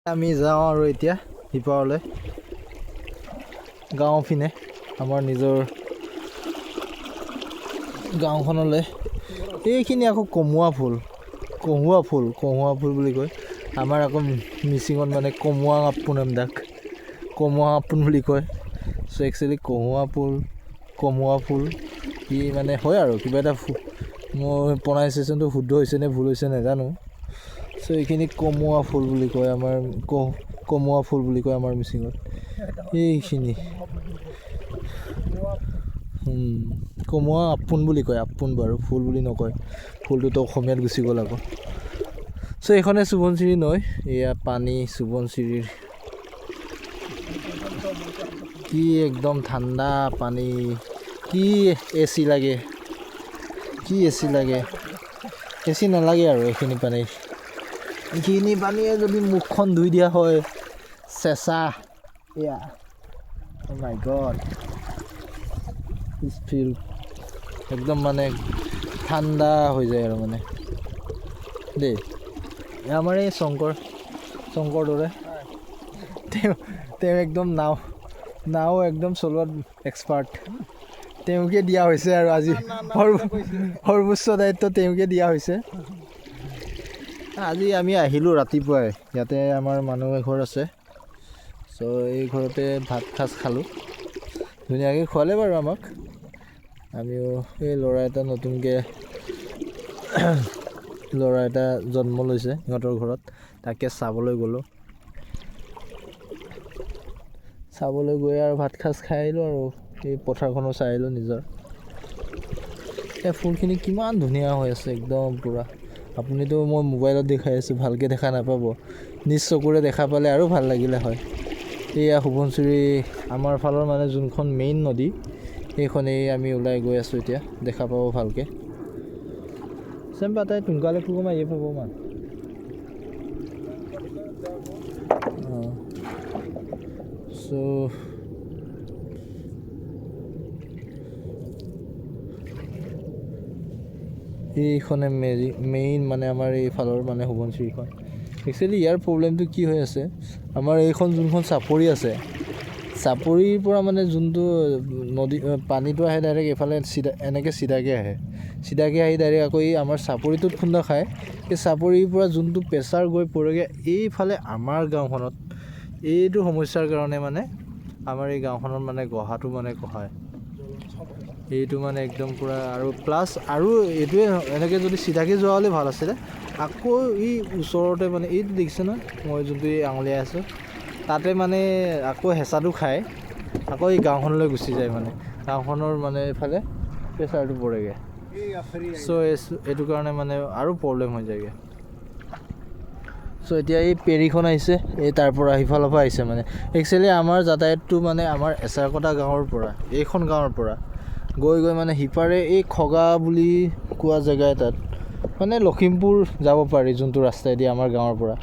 আমি যাওঁ আৰু এতিয়া সিপাৰলৈ গাঁও পিনে আমাৰ নিজৰ গাঁওখনলৈ এইখিনি আকৌ কমুৱা ফুল বুলি কয় আমাৰ আকৌ মিচিঙত মানে কমুৱা আপুনাম দাক কমুৱা আপুন বুলি কয় চ' একচুৱেলি কমুৱা ফুল ই মানে হয় আৰু কিবা এটা মোৰ প্ৰনাউন্সিয়েশ্যনটো শুদ্ধ হৈছে নে ভুল হৈছে নাজানো চ' এইখিনি কমুৱা ফুল বুলি কয় আমাৰ কমুৱা ফুল বুলি কয় আমাৰ মিচিঙত এইখিনি কমুৱা আপুন বুলি কয় আপুন বাৰু ফুল বুলি নকয় ফুলটোতো অসমীয়াত গুচি গ'ল আকৌ চ' এইখনে সোৱণশিৰি নৈ এয়া পানী সোৱণশিৰিৰ কি একদম ঠাণ্ডা পানী কি এচি লাগে এচি নালাগে আৰু এইখিনি পানীয়ে যদি মুখখন ধুই দিয়া হয় চেঁচা এয়া মাই গড ফিল একদম মানে ঠাণ্ডা হৈ যায় আৰু মানে দেই আমাৰ এই শংকৰ দৰে তেওঁ একদম নাও একদম চলোৱাত এক্সপাৰ্ট তেওঁকে দিয়া হৈছে আৰু আজি সৰ্বোচ্চ দায়িত্ব তেওঁকে দিয়া হৈছে আজি আমি আহিলোঁ ৰাতিপুৱাই ইয়াতে আমাৰ মানুহ এঘৰ আছে চ' এই ঘৰতে ভাত সাজ খালোঁ ধুনীয়াকৈ খোৱালে বাৰু আমাক আমিও এই ল'ৰা এটা জন্ম লৈছে সিহঁতৰ ঘৰত তাকে চাবলৈ গ'লোঁ চাবলৈ গৈ আৰু ভাত সাজ খাই আহিলোঁ আৰু এই পথাৰখনো চাই আহিলোঁ নিজৰ এই ফুলখিনি কিমান ধুনীয়া হৈ আছে একদম পূৰা আপুনিতো মই মোবাইলত দেখাই আছোঁ ভালকৈ দেখা নাপাব নিজ চকুৰে দেখা পালে আৰু ভাল লাগিলে হয় এয়া সোৱণশিৰি আমাৰ ফালৰ মানে যোনখন মেইন নদী সেইখনেই আমি ওলাই গৈ আছোঁ এতিয়া দেখা পাব ভালকৈ চেম পাতাই টুংকালে ফুকো মাৰিয়ে পাব মান চ' এইখনে মেইন মানে আমাৰ এইফালৰ মানে সোৱণশিৰিখন একচুৱেলি ইয়াৰ প্ৰব্লেমটো কি হৈ আছে আমাৰ এইখন যোনখন চাপৰি আছে চাপৰিৰ পৰা মানে যোনটো নদী পানীটো আহে ডাইৰেক্ট এইফালে এনেকৈ চিধাকৈ আহি ডাইৰেক্ট আকৌ এই আমাৰ চাপৰিটোত খুন্দা খায় এই চাপৰিৰ পৰা যোনটো প্ৰেছাৰ গৈ পৰেগৈ এইফালে আমাৰ গাঁওখনত এইটো সমস্যাৰ কাৰণে মানে আমাৰ এই গাঁওখনত মানে গঢ়াটো মানে কঢ়ায় এইটো মানে একদম পূৰা আৰু প্লাছ আৰু এইটোৱে এনেকৈ যদি চিধাকৈ যোৱা হ'লে ভাল আছিলে আকৌ এই ওচৰতে মানে এইটো দেখিছে ন মই যোনটো এই আঙুলিয়াই আছোঁ তাতে মানে আকৌ হেঁচাটো খায় আকৌ এই গাঁওখনলৈ গুচি যায় মানে গাঁওখনৰ মানে এইফালে প্ৰেছাৰটো পৰেগৈ চ' এইটো কাৰণে মানে আৰু প্ৰব্লেম হৈ যায়গৈ চ' এতিয়া এই পেৰীখন আহিছে এই তাৰ পৰা সিফালৰ পৰা আহিছে মানে একচুৱেলি আমাৰ যাতায়াতটো মানে আমাৰ এচাৰকটা গাঁৱৰ পৰা এইখন গাঁৱৰ পৰা গৈ মানে সিপাৰে এই খগা বুলি কোৱা জেগা এটাত মানে লখিমপুৰ যাব পাৰি যোনটো ৰাস্তাইদি আমাৰ গাঁৱৰ পৰা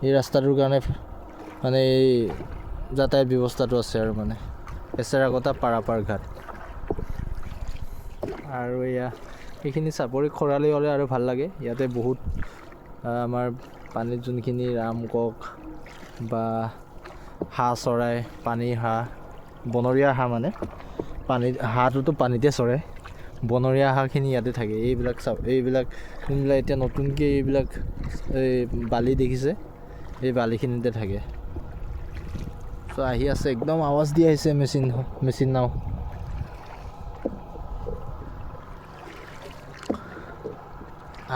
এই ৰাস্তাটোৰ কাৰণে মানে এই যাতায়াত ব্যৱস্থাটো আছে আৰু মানে এচেৰাকটা পাৰাপাৰ ঘাট আৰু এয়া এইখিনি চাপৰি খৰালি হ'লে আৰু ভাল লাগে ইয়াতে বহুত আমাৰ পানীত যোনখিনি ৰামকক বা হাঁহ চৰাই পানীৰ হাঁহ বনৰীয়া হাঁহ মানে হাঁহটোতো পানীতে চৰে বনৰীয়া হাঁহখিনি ইয়াতে থাকে এইবিলাক যোনবিলাক এতিয়া নতুনকৈ এইবিলাক এই বালি দেখিছে এই বালিখিনিতে থাকে চ' আহি আছে একদম আৱাজ দি আহিছে মেচিন নাও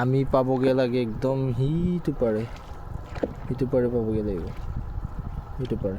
আমি পাবগৈ লাগে একদম সিটো পাৰে পাবগৈ লাগিব সিটো পাৰে